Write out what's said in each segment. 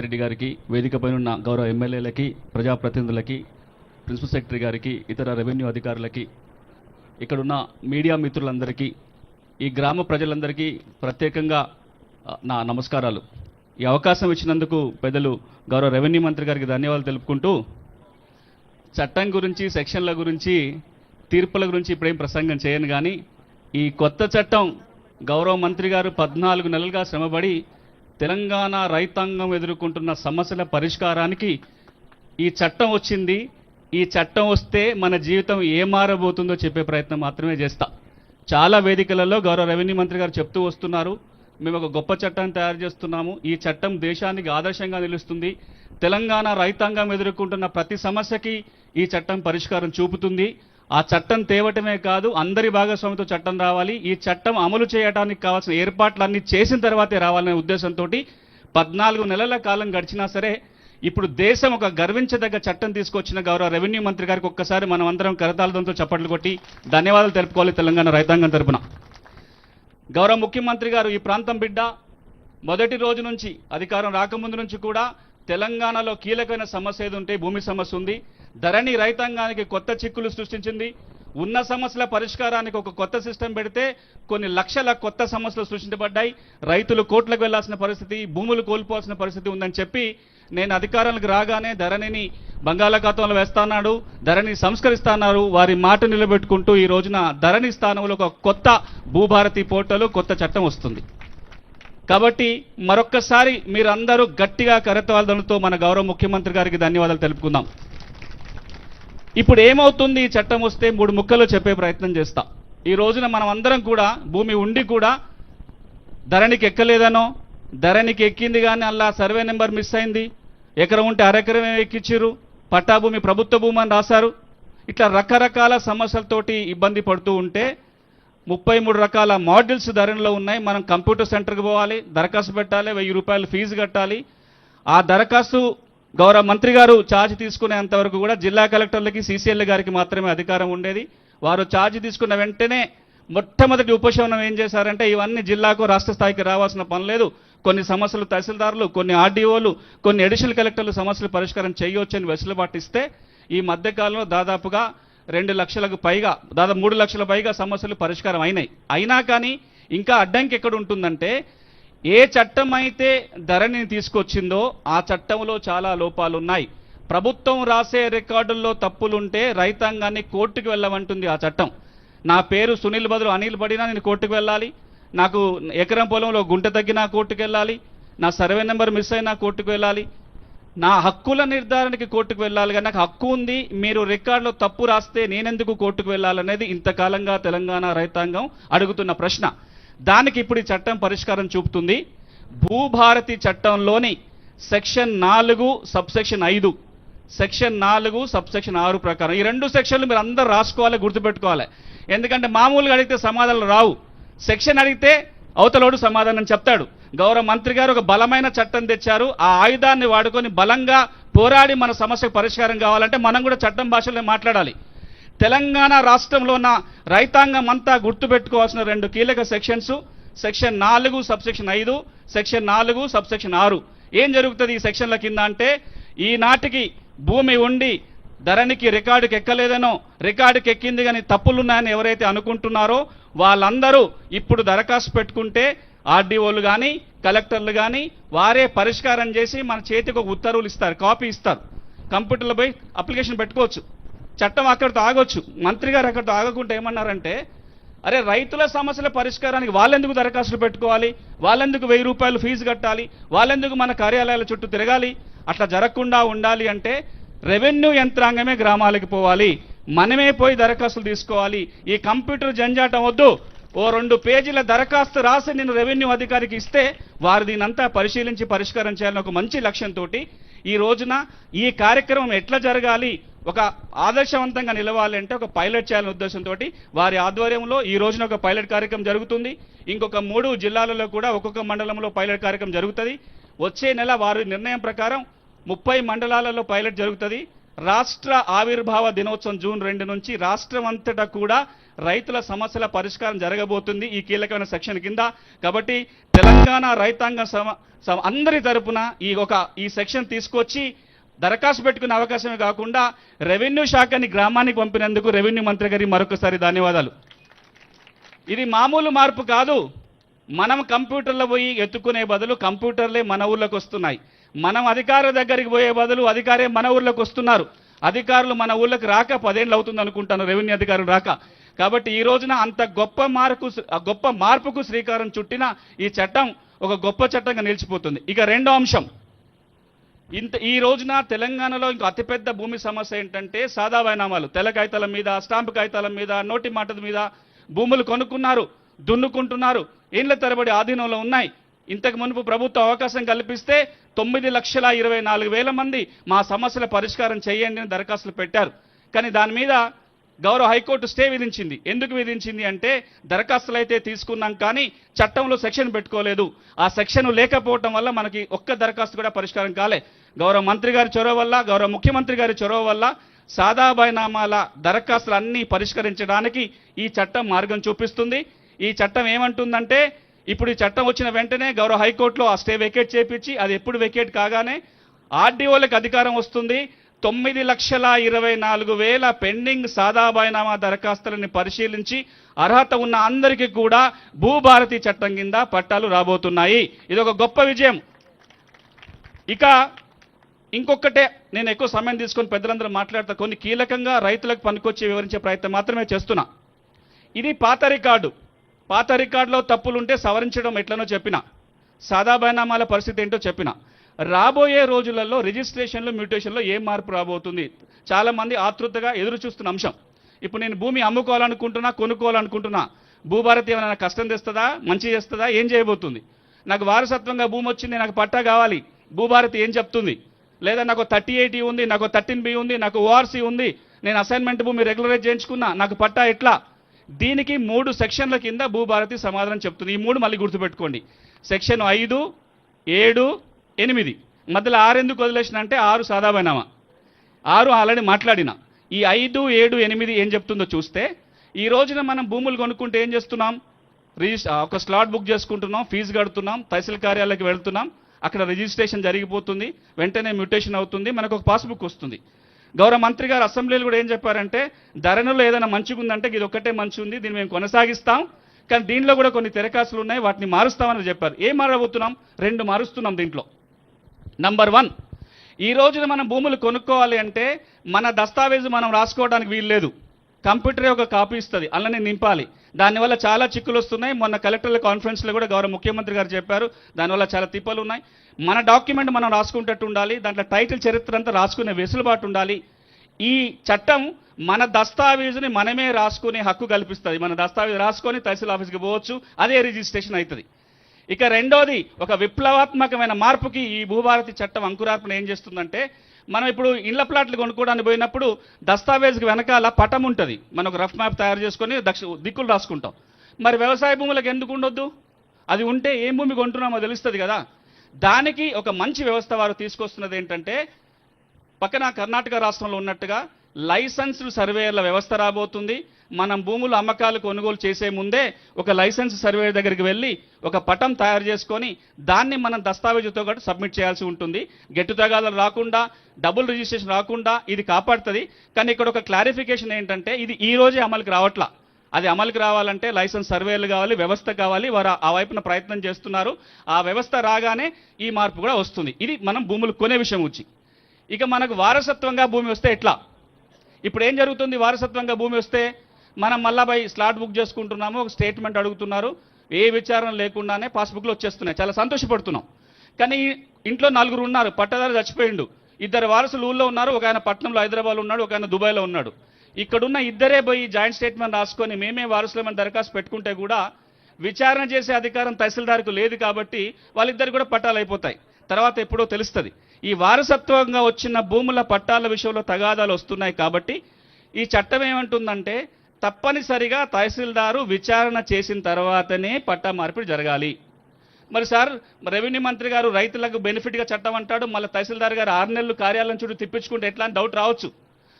రెడ్డి గారికి, వేదికపైన ఉన్న గౌరవ ఎమ్మెల్యేలకి, ప్రజాప్రతినిధులకి, ప్రిన్సిపల్ సెక్రటరీ గారికి, ఇతర రెవెన్యూ అధికారులకి, ఇక్కడున్న మీడియా మిత్రులందరికీ, ఈ గ్రామ ప్రజలందరికీ ప్రత్యేకంగా నా నమస్కారాలు. ఈ అవకాశం ఇచ్చినందుకు పెద్దలు గౌరవ రెవెన్యూ మంత్రి గారికి ధన్యవాదాలు తెలుపుకుంటూ, చట్టం గురించి, సెక్షన్ల గురించి, తీర్పుల గురించి ఇప్పుడేం ప్రసంగం చేయను. కానీ ఈ కొత్త చట్టం గౌరవ మంత్రి గారు 14 నెలలుగా శ్రమపడి తెలంగాణ రైతాంగం ఎదుర్కొంటున్న సమస్యల పరిష్కారానికి ఈ చట్టం వచ్చింది. ఈ చట్టం వస్తే మన జీవితం ఏ మారబోతుందో చెప్పే ప్రయత్నం మాత్రమే చేస్తా. చాలా వేదికలలో గౌరవ రెవెన్యూ మంత్రి గారు చెప్తూ వస్తున్నారు, మేము ఒక గొప్ప చట్టాన్ని తయారు చేస్తున్నాము, ఈ చట్టం దేశానికి ఆదర్శంగా నిలుస్తుంది, తెలంగాణ రైతాంగం ఎదుర్కొంటున్న ప్రతి సమస్యకి ఈ చట్టం పరిష్కారం చూపుతుంది. ఆ చట్టం తేవటమే కాదు, అందరి భాగస్వామితో చట్టం రావాలి, ఈ చట్టం అమలు చేయడానికి కావాల్సిన ఏర్పాట్లన్నీ చేసిన తర్వాతే రావాలనే ఉద్దేశంతో 14 నెలల కాలం గడిచినా సరే ఇప్పుడు దేశం ఒక గర్వించదగ్గ చట్టం తీసుకొచ్చిన గౌరవ రెవెన్యూ మంత్రి గారికి ఒక్కసారి మనం అందరం కరతాళంతో చప్పట్లు కొట్టి ధన్యవాదాలు తెలుపుకోవాలి తెలంగాణ రైతాంగం తరపున. గౌరవ ముఖ్యమంత్రి గారు ఈ ప్రాంతం బిడ్డ, మొదటి రోజు నుంచి అధికారం రాకముందు నుంచి కూడా తెలంగాణలో కీలకమైన సమస్య ఏది ఉంటే భూమి సమస్య ఉంది. ధరణి రైతాంగానికి కొత్త చిక్కులు సృష్టించింది. ఉన్న సమస్యల పరిష్కారానికి ఒక కొత్త సిస్టమ్ పెడితే కొన్ని లక్షల కొత్త సమస్యలు సృష్టించబడ్డాయి. రైతులు కోట్లకు వెళ్లాల్సిన పరిస్థితి, భూములు కోల్పోవాల్సిన పరిస్థితి ఉందని చెప్పి నేను అధికారానికి రాగానే ధరణిని బంగాళాఖాతంలో వేస్తాన్నాడు, ధరణి సంస్కరిస్తాన్నారు. వారి మాట నిలబెట్టుకుంటూ ఈ రోజున ధరణి స్థానంలో ఒక కొత్త భూభారతి పోర్టల్, కొత్త చట్టం వస్తుంది. కాబట్టి మరొక్కసారి మీరందరూ గట్టిగా కరతాళంతో మన గౌరవ ముఖ్యమంత్రి గారికి ధన్యవాదాలు తెలుపుకుందాం. ఇప్పుడు ఏమవుతుంది ఈ చట్టం వస్తే 3 ముక్కలు చెప్పే ప్రయత్నం చేస్తా. ఈ రోజున మనం అందరం కూడా భూమి ఉండి కూడా ధరణికి ఎక్కలేదనో, ధరణికి ఎక్కింది కానీ అలా సర్వే నెంబర్ మిస్ అయింది, ఎకరం ఉంటే అరెకరమే ఎక్కించారు, పట్టా భూమి ప్రభుత్వ భూమి అని రాశారు, ఇట్లా రకరకాల సమస్యలతోటి ఇబ్బంది పడుతూ ఉంటే 33 రకాల మాడ్యూల్స్ ధరణిలో ఉన్నాయి. మనం కంప్యూటర్ సెంటర్కి పోవాలి, దరఖాస్తు పెట్టాలి, 1000 రూపాయలు ఫీజు కట్టాలి. ఆ దరఖాస్తు గౌరవ మంత్రి గారు ఛార్జ్ తీసుకునేంతవరకు కూడా జిల్లా కలెక్టర్లకి, సీసీఎల్ గారికి మాత్రమే అధికారం ఉండేది. వారు ఛార్జ్ తీసుకున్న వెంటనే మొట్టమొదటి ఉపశమనం ఏం చేశారంటే, ఇవన్నీ జిల్లాకు రాష్ట్ర స్థాయికి రావాల్సిన పని లేదు, కొన్ని సమస్యలు తహసీల్దారులు, కొన్ని ఆర్డీఓలు, కొన్ని అడిషనల్ కలెక్టర్లు సమస్యలు పరిష్కారం చేయవచ్చని వెసులుబాటు ఇస్తే ఈ మధ్యకాలంలో దాదాపుగా 2 లక్షలకు పైగా, దాదాపు 3 లక్షల పైగా సమస్యలు పరిష్కారం అయినాయి. అయినా కానీ ఇంకా అడ్డంకి ఎక్కడ ఉంటుందంటే, ఏ చట్టం అయితే ధరణిని తీసుకొచ్చిందో ఆ చట్టంలో చాలా లోపాలు ఉన్నాయి. ప్రభుత్వం రాసే రికార్డుల్లో తప్పులుంటే రైతాంగాన్ని కోర్టుకు వెళ్ళమంటుంది ఆ చట్టం. నా పేరు సునీల్ బదులు అనిల్ పడినా నేను కోర్టుకు వెళ్ళాలి, నాకు ఎకరం పొలంలో గుంట తగ్గినా కోర్టుకు వెళ్ళాలి, నా సర్వే నెంబర్ మిస్ అయినా కోర్టుకు వెళ్ళాలి, నా హక్కుల నిర్ధారణకి కోర్టుకు వెళ్ళాలి. కానీ నాకు హక్కు ఉంది, మీరు రికార్డులో తప్పు రాస్తే నేనెందుకు కోర్టుకు వెళ్ళాలనేది ఇంతకాలంగా తెలంగాణ రైతాంగం అడుగుతున్న ప్రశ్న. దానికి ఇప్పుడు ఈ చట్టం పరిష్కారం చూపుతుంది. భూభారతి చట్టంలోని సెక్షన్ 4 సబ్సెక్షన్ 5, సెక్షన్ 4 సబ్సెక్షన్ 6 ప్రకారం ఈ 2 సెక్షన్లు మీరు అందరూ రాసుకోవాలి, గుర్తుపెట్టుకోవాలి. ఎందుకంటే మామూలుగా అడిగితే సమాధానాలు రావు, సెక్షన్ అడిగితే అవతలోడు సమాధానం చెప్తాడు. గౌరవ మంత్రి గారు ఒక బలమైన చట్టం తెచ్చారు, ఆ ఆయుధాన్ని వాడుకొని బలంగా పోరాడి మన సమస్యకు పరిష్కారం కావాలంటే మనం కూడా చట్టం భాషలో మాట్లాడాలి. తెలంగాణ రాష్ట్రంలో ఉన్న రైతాంగం అంతా గుర్తుపెట్టుకోవాల్సిన 2 కీలక sections, section 4 subsection 5, section 4 subsection 6. ఏం జరుగుతుంది ఈ సెక్షన్ల కింద అంటే, ఈనాటికి భూమి ఉండి ధరణికి రికార్డుకి ఎక్కలేదనో, రికార్డుకి ఎక్కింది కానీ తప్పులున్నాయని ఎవరైతే అనుకుంటున్నారో వాళ్ళందరూ ఇప్పుడు దరఖాస్తు పెట్టుకుంటే ఆర్డీఓలు కానీ కలెక్టర్లు కానీ వారే పరిష్కారం చేసి మన చేతికి ఒక ఉత్తర్వులు ఇస్తారు, కాపీ ఇస్తారు. కంప్యూటర్లో పోయి అప్లికేషన్ పెట్టుకోవచ్చు. చట్టం అక్కడితో ఆగొచ్చు. మంత్రి గారు అక్కడితో ఆగకుండా ఏమన్నారంటే, అరే రైతుల సమస్యల పరిష్కారానికి వాళ్ళెందుకు దరఖాస్తులు పెట్టుకోవాలి, వాళ్ళెందుకు 1000 రూపాయలు ఫీజు కట్టాలి, వాళ్ళెందుకు మన కార్యాలయాల చుట్టూ తిరగాలి, అట్లా జరగకుండా ఉండాలి అంటే రెవెన్యూ యంత్రాంగమే గ్రామాలకు పోవాలి, మనమే పోయి దరఖాస్తులు తీసుకోవాలి. ఈ కంప్యూటర్ జంజాటం వద్దు. ఓ 2 పేజీల దరఖాస్తు రాసి నేను రెవెన్యూ అధికారికి ఇస్తే వారు దీనంతా పరిశీలించి పరిష్కారం చేయాలని ఒక మంచి లక్ష్యంతో ఈ రోజున ఈ కార్యక్రమం ఎట్లా జరగాలి, ఒక ఆదర్శవంతంగా నిలవాలి అంటే ఒక పైలట్ చేయాలనే ఉద్దేశంతో వారి ఆధ్వర్యంలో ఈ రోజున ఒక పైలట్ కార్యక్రమం జరుగుతుంది. ఇంకొక 3 జిల్లాలలో కూడా ఒక్కొక్క మండలంలో పైలట్ కార్యక్రమం జరుగుతుంది. వచ్చే నెల వారి నిర్ణయం ప్రకారం 30 మండలాలలో పైలట్ జరుగుతుంది. రాష్ట్ర ఆవిర్భావ దినోత్సవం జూన్ 2 నుంచి రాష్ట్రం అంతటా కూడా రైతుల సమస్యల పరిష్కారం జరగబోతుంది ఈ కీలకమైన సెక్షన్ కింద. కాబట్టి తెలంగాణ రైతాంగం అందరి తరపున ఈ సెక్షన్ తీసుకొచ్చి దరఖాస్తు పెట్టుకునే అవకాశమే కాకుండా రెవెన్యూ శాఖని గ్రామానికి పంపినందుకు రెవెన్యూ మంత్రి గారికి మరొకసారి ధన్యవాదాలు. ఇది మామూలు మార్పు కాదు. మనం కంప్యూటర్లో పోయి ఎత్తుకునే బదులు కంప్యూటర్లే మన ఊర్లోకి వస్తున్నాయి. మనం అధికారుల దగ్గరికి పోయే బదులు అధికారే మన ఊర్లోకి వస్తున్నారు. అధికారులు మన ఊళ్ళకి రాక 10 ఏళ్ళు అవుతుంది అనుకుంటాను, రెవెన్యూ అధికారులు రాక. కాబట్టి ఈ రోజున అంత గొప్ప మార్పుకు శ్రీకారం చుట్టిన ఈ చట్టం ఒక గొప్ప చట్టంగా నిలిచిపోతుంది. ఇక రెండో అంశం, ఈ రోజున తెలంగాణలో ఇంకో అతిపెద్ద భూమి సమస్య ఏంటంటే సాదా బైనామాలు. తెల్ల కాగితాల మీద, స్టాంపు కాగితాల మీద, నోటి మాటల మీద భూములు కొనుక్కున్నారు, దున్నుకుంటున్నారు, ఏళ్ల తరబడి ఆధీనంలో ఉన్నాయి. ఇంతకు మునుపు ప్రభుత్వం అవకాశం కల్పిస్తే 9,24,000 మంది మా సమస్యల పరిష్కారం చేయండి అని దరఖాస్తులు పెట్టారు. కానీ దాని మీద గౌరవ హైకోర్టు స్టే విధించింది. ఎందుకు విధించింది అంటే దరఖాస్తులు అయితే తీసుకున్నాం కానీ చట్టంలో సెక్షన్ పెట్టుకోలేదు. ఆ సెక్షన్ లేకపోవటం వల్ల మనకి ఒక్క దరఖాస్తు కూడా పరిష్కారం కాలే. గౌరవ మంత్రి గారి చొరవ వల్ల, గౌరవ ముఖ్యమంత్రి గారి చొరవ వల్ల సాదా బైనామాల దరఖాస్తులు అన్నీ పరిష్కరించడానికి ఈ చట్టం మార్గం చూపిస్తుంది. ఈ చట్టం ఏమంటుందంటే ఇప్పుడు ఈ చట్టం వచ్చిన వెంటనే గౌరవ హైకోర్టులో ఆ స్టే వెకేట్ చేపించి అది ఎప్పుడు వెకేట్ కాగానే ఆర్డీఓలకు అధికారం వస్తుంది. 9,24,000 పెండింగ్ సాదా బైనామా దరఖాస్తులని పరిశీలించి అర్హత ఉన్న అందరికీ కూడా భూభారతి చట్టం కింద పట్టాలు రాబోతున్నాయి. ఇది ఒక గొప్ప విజయం. ఇక ఇంకొకటే, నేను ఎక్కువ సమయం తీసుకొని పెద్దలందరూ మాట్లాడతా, కొన్ని కీలకంగా రైతులకు పనికొచ్చి వివరించే ప్రయత్నం మాత్రమే చేస్తున్నా. ఇది పాత రికార్డులో తప్పులుంటే సవరించడం ఎట్లనో చెప్పిన, సాదా బైనామాల పరిస్థితి ఏంటో చెప్పిన. రాబోయే రోజులలో రిజిస్ట్రేషన్లు, మ్యూటేషన్లో ఏం మార్పు రాబోతుంది చాలామంది ఆతృతగా ఎదురు చూస్తున్న అంశం. ఇప్పుడు నేను భూమి అమ్ముకోవాలనుకుంటున్నా, కొనుక్కోవాలనుకుంటున్నా, భూభారతి ఏమైనా కష్టం తెస్తుందా, మంచి చేస్తుందా, ఏం చేయబోతుంది? నాకు వారసత్వంగా భూమి వచ్చింది, నాకు పట్టా కావాలి, భూభారతి ఏం చెప్తుంది? లేదా నాకు 3080 ఉంది, నాకు 13B ఉంది, నాకు ORC ఉంది, నేను అసైన్మెంట్ భూమి రెగ్యులరైజ్ చేయించుకున్నా, నాకు పట్టా ఎట్లా? దీనికి 3 సెక్షన్ల కింద భూభారతి సమాధానం చెప్తుంది. ఈ 3 మళ్ళీ గుర్తుపెట్టుకోండి. సెక్షన్ 5, 7, 8 మధ్యలో 6 ఎందుకు వదిలేసిన అంటే 6 సాదా బైనామా, 6 ఆల్రెడీ మాట్లాడిన. ఈ 5, 7, 8 ఏం చెప్తుందో చూస్తే, ఈ రోజున మనం భూములు కొనుక్కుంటే ఏం చేస్తున్నాం? ఒక స్లాట్ బుక్ చేసుకుంటున్నాం, ఫీజు కడుతున్నాం, తహసీల్ కార్యాలయాలకు వెళ్తున్నాం, అక్కడ రిజిస్ట్రేషన్ జరిగిపోతుంది, వెంటనే మ్యూటేషన్ అవుతుంది, మనకు ఒక పాస్బుక్ వస్తుంది. గౌరవ మంత్రి గారు అసెంబ్లీలో కూడా ఏం చెప్పారంటే ధరణిలో ఏదైనా మంచిగా ఉందంటే ఇది ఒక్కటే మంచి ఉంది, దీన్ని మేము కొనసాగిస్తాం, కానీ దీనిలో కూడా కొన్ని తెరకాసులు ఉన్నాయి, వాటిని మారుస్తామని చెప్పారు. ఏం మారబోతున్నాం? 2 మారుస్తున్నాం దీంట్లో. నంబర్ 1, ఈ రోజున మనం భూములు కొనుక్కోవాలి అంటే మన దస్తావేజు మనం రాసుకోవడానికి వీలు లేదు. కంప్యూటరే ఒక కాపీ ఇస్తుంది, అలానే నింపాలి. దానివల్ల చాలా చిక్కులు వస్తున్నాయి. మొన్న కలెక్టర్ల కాన్ఫరెన్స్లో కూడా గౌరవ ముఖ్యమంత్రి గారు చెప్పారు, దానివల్ల చాలా తిప్పలు ఉన్నాయి. మన డాక్యుమెంట్ మనం రాసుకుంటట్టు ఉండాలి, దాంట్లో టైటిల్, చరిత్ర అంతా రాసుకునే వెసులుబాటు ఉండాలి. ఈ చట్టం మన దస్తావేజుని మనమే రాసుకునే హక్కు కల్పిస్తుంది. మన దస్తావేజు రాసుకొని తహసీల్ ఆఫీస్కి పోవచ్చు, అదే రిజిస్ట్రేషన్ అవుతుంది. ఇక రెండోది, ఒక విప్లవాత్మకమైన మార్పుకి ఈ భూభారతి చట్టం అంకురార్పణ ఏం చేస్తుందంటే, మనం ఇప్పుడు ఇళ్ల ప్లాట్లు కొనుక్కోవడానికి పోయినప్పుడు దస్తావేజ్కి వెనకాల పటం ఉంటుంది, మనం ఒక రఫ్ మ్యాప్ తయారు చేసుకొని దిక్కులు రాసుకుంటాం. మరి వ్యవసాయ భూములకు ఎందుకు ఉండొద్దు? అది ఉంటే ఏం భూమి కొంటున్నామో తెలుస్తుంది కదా. దానికి ఒక మంచి వ్యవస్థ వారు తీసుకొస్తున్నది ఏంటంటే, పక్కన కర్ణాటక రాష్ట్రంలో ఉన్నట్టుగా లైసెన్స్డ్ సర్వేయర్ల వ్యవస్థ రాబోతుంది. మనం భూములు అమ్మకాలు కొనుగోలు చేసే ముందే ఒక లైసెన్స్ సర్వేయర్ దగ్గరికి వెళ్ళి ఒక పటం తయారు చేసుకొని దాన్ని మనం దస్తావేజుతో కూడా సబ్మిట్ చేయాల్సి ఉంటుంది. గెట్టు తగాదాలు రాకుండా, డబుల్ రిజిస్ట్రేషన్ రాకుండా ఇది కాపాడుతుంది. కానీ ఇక్కడ ఒక క్లారిఫికేషన్ ఏంటంటే, ఇది ఈ రోజే అమలుకి రావట్లా. అది అమలుకి రావాలంటే లైసెన్స్ సర్వేలు కావాలి, వ్యవస్థ కావాలి. వారు ఆ వైపున ప్రయత్నం చేస్తున్నారు. ఆ వ్యవస్థ రాగానే ఈ మార్పు కూడా వస్తుంది. ఇది మనం భూములు కొనే విషయం వచ్చి. ఇక మనకు వారసత్వంగా భూమి వస్తే ఎట్లా? ఇప్పుడు ఏం జరుగుతుంది? వారసత్వంగా భూమి వస్తే మనం మళ్ళా పోయి స్లాట్ బుక్ చేసుకుంటున్నాము, ఒక స్టేట్మెంట్ అడుగుతున్నారు, ఏ విచారణ లేకుండానే పాస్బుక్లు వచ్చేస్తున్నాయి, చాలా సంతోషపడుతున్నాం. కానీ ఇంట్లో 4 ఉన్నారు, పట్టదారు చచ్చిపోయిండు, 2 వారసులు ఊళ్ళో ఉన్నారు, ఒక ఆయన పట్నంలో హైదరాబాద్లో ఉన్నాడు, ఒక ఆయన దుబాయ్లో ఉన్నాడు. ఇక్కడున్న ఇద్దరే పోయి జాయింట్ స్టేట్మెంట్ రాసుకొని మేమే వారసులమని దరఖాస్తు పెట్టుకుంటే కూడా విచారణ చేసే అధికారం తహసీల్దార్కు లేదు. కాబట్టి వాళ్ళిద్దరు కూడా పట్టాలు అయిపోతాయి, తర్వాత ఎప్పుడో తెలుస్తుంది. ఈ వారసత్వంగా వచ్చిన భూముల పట్టాల విషయంలో తగాదాలు వస్తున్నాయి. కాబట్టి ఈ చట్టం ఏమంటుందంటే, తప్పనిసరిగా తహసీల్దారు విచారణ చేసిన తర్వాతనే పట్టా మార్పిడి జరగాలి. మరి సార్ రెవెన్యూ మంత్రి గారు రైతులకు బెనిఫిట్గా చట్టం అంటాడు, మళ్ళీ తహసీల్దార్ గారు 6 నెలలు కార్యాలయం చుట్టూ తిప్పించుకుంటే ఎట్లా అని డౌట్ రావచ్చు.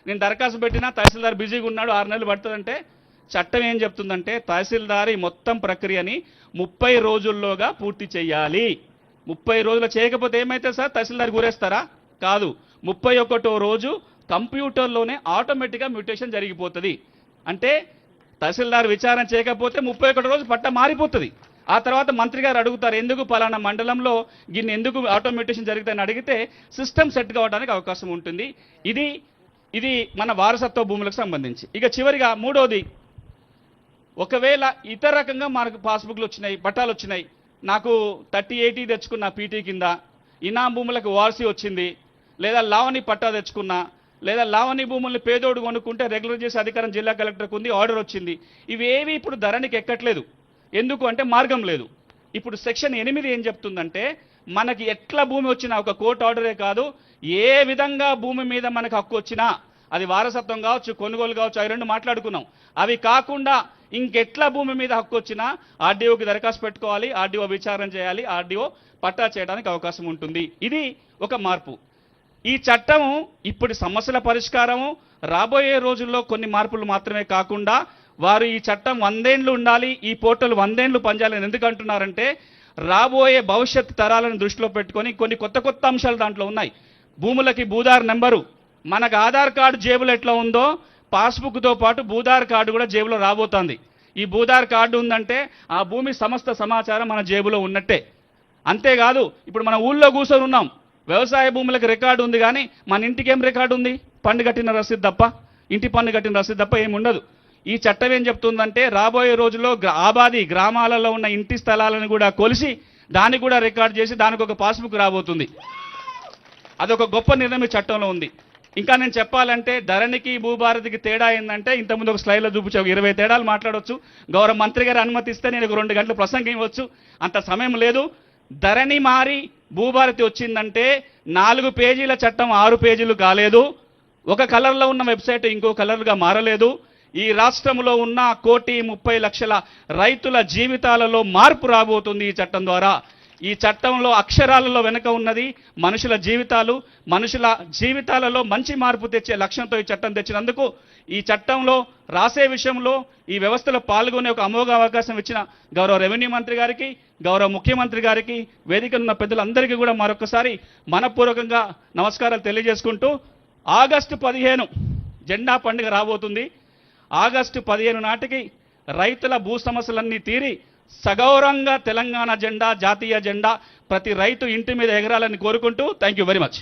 నేను దరఖాస్తు పెట్టినా తహసీల్దార్ బిజీగా ఉన్నాడు 6 నెలలు పడుతుందంటే చట్టం ఏం చెప్తుందంటే తహసీల్దార్ ఈ మొత్తం ప్రక్రియని 30 రోజుల్లోగా పూర్తి చేయాలి. 30 రోజులు చేయకపోతే ఏమైతే సార్ తహసీల్దార్ గురేస్తారా? కాదు. 31వ రోజు కంప్యూటర్లోనే ఆటోమేటిక్గా మ్యూటేషన్ జరిగిపోతుంది. అంటే తహసీల్దార్ విచారణ చేయకపోతే 31 రోజు పట్టా మారిపోతుంది. ఆ తర్వాత మంత్రి గారు అడుగుతారు, ఎందుకు పలానా మండలంలో గిన్నె ఎందుకు ఆటోమేటేషన్ జరుగుతాయని అడిగితే సిస్టమ్ సెట్ కావడానికి అవకాశం ఉంటుంది. ఇది మన వారసత్వ భూములకు సంబంధించి. ఇక చివరిగా మూడోది, ఒకవేళ ఇతర రకంగా మనకు పాస్బుక్లు వచ్చినాయి, పట్టాలు వచ్చినాయి, నాకు 3080 తెచ్చుకున్న పీటీ కింద, ఇనాం భూములకు వార్సీ వచ్చింది, లేదా లావణి పట్టా తెచ్చుకున్నా, లేదా లావణి భూముల్ని పేదోడు కొనుక్కుంటే రెగ్యులర్ చేసే అధికారం జిల్లా కలెక్టర్కు ఉంది, ఆర్డర్ వచ్చింది. ఇవేవి ఇప్పుడు ధరణికి ఎక్కట్లేదు. ఎందుకు అంటే మార్గం లేదు. ఇప్పుడు సెక్షన్ 8 ఏం చెప్తుందంటే మనకి ఎట్లా భూమి వచ్చినా, ఒక కోర్టు ఆర్డరే కాదు, ఏ విధంగా భూమి మీద మనకు హక్కు వచ్చినా, అది వారసత్వం కావచ్చు, కొనుగోలు కావచ్చు, అవి రెండు మాట్లాడుకున్నాం. అవి కాకుండా ఇంకెట్లా భూమి మీద హక్కు వచ్చినా ఆర్డీఓకి దరఖాస్తు పెట్టుకోవాలి, ఆర్డీఓ విచారణ చేయాలి, ఆర్డీఓ పట్టా చేయడానికి అవకాశం ఉంటుంది. ఇది ఒక మార్పు. ఈ చట్టం ఇప్పుడు సమస్యల పరిష్కారము, రాబోయే రోజుల్లో కొన్ని మార్పులు మాత్రమే కాకుండా వారు ఈ చట్టం 100 ఏళ్ళు ఉండాలి, ఈ పోర్టల్ 100 ఏళ్ళు పనిచేయాలని ఎందుకు అంటున్నారంటే రాబోయే భవిష్యత్ తరాలను దృష్టిలో పెట్టుకొని కొన్ని కొత్త అంశాలు దాంట్లో ఉన్నాయి. భూములకి భూదార్ నెంబరు, మనకు ఆధార్ కార్డు జేబులో ఎట్లా ఉందో పాస్బుక్తో పాటు భూదార్ కార్డు కూడా జేబులో రాబోతోంది. ఈ భూదార్ కార్డు ఉందంటే ఆ భూమి సమస్త సమాచారం మన జేబులో ఉన్నట్టే. అంతేకాదు, ఇప్పుడు మన ఊళ్ళో కూర్చొని ఉన్నాం, వ్యవసాయ భూములకు రికార్డు ఉంది, కానీ మన ఇంటికి ఏం రికార్డు ఉంది? పన్ను కట్టిన రసీదు తప్ప, ఇంటి పన్ను కట్టిన రసీదు తప్ప ఏమి ఉండదు. ఈ చట్టం ఏం చెప్తుందంటే రాబోయే రోజుల్లో ఆబాది గ్రామాలలో ఉన్న ఇంటి స్థలాలను కూడా కొలిసి దాన్ని కూడా రికార్డు చేసి దానికి ఒక పాస్బుక్ రాబోతుంది. అదొక గొప్ప నిర్ణయం ఈ చట్టంలో ఉంది. ఇంకా నేను చెప్పాలంటే ధరణికి భూభారతికి తేడా ఏంటంటే ఇంతకుముందు ఒక స్లైడ్లో చూపించే 20 తేడాలు మాట్లాడవచ్చు. గౌరవ మంత్రి గారు అనుమతిస్తే నేను 2 గంటలు ప్రసంగం ఇవ్వచ్చు, అంత సమయం లేదు. ధరణి మారి భూభారతి వచ్చిందంటే 4 పేజీల చట్టం 6 పేజీలు కాలేదు. ఒక కలర్లో ఉన్న వెబ్సైట్ ఇంకో కలర్గా మారలేదు. ఈ రాష్ట్రంలో ఉన్న 1,30,00,000 రైతుల జీవితాలలో మార్పు రాబోతుంది ఈ చట్టం ద్వారా. ఈ చట్టంలో అక్షరాలలో వెనుక ఉన్నది మనుషుల జీవితాలు. మనుషుల జీవితాలలో మంచి మార్పు తెచ్చే లక్ష్యంతో ఈ చట్టం తెచ్చినందుకు, ఈ చట్టంలో రాసే విషయంలో ఈ వ్యవస్థలో పాల్గొనే ఒక అమోఘ అవకాశం ఇచ్చిన గౌరవ రెవెన్యూ మంత్రి గారికి, గౌరవ ముఖ్యమంత్రి గారికి, వేదికలో ఉన్న పెద్దలందరికీ కూడా మరొకసారి మనపూర్వకంగా నమస్కారాలు తెలియజేసుకుంటూ, ఆగస్టు 15 జెండా పండుగ రాబోతుంది. ఆగస్టు 15 నాటికి రైతుల భూ సమస్యలన్నీ తీరి సగౌరవంగా తెలంగాణ జెండా, జాతీయ జెండా ప్రతి రైతు ఇంటి మీద ఎగరాలని కోరుకుంటూ థ్యాంక్ యూ వెరీ మచ్.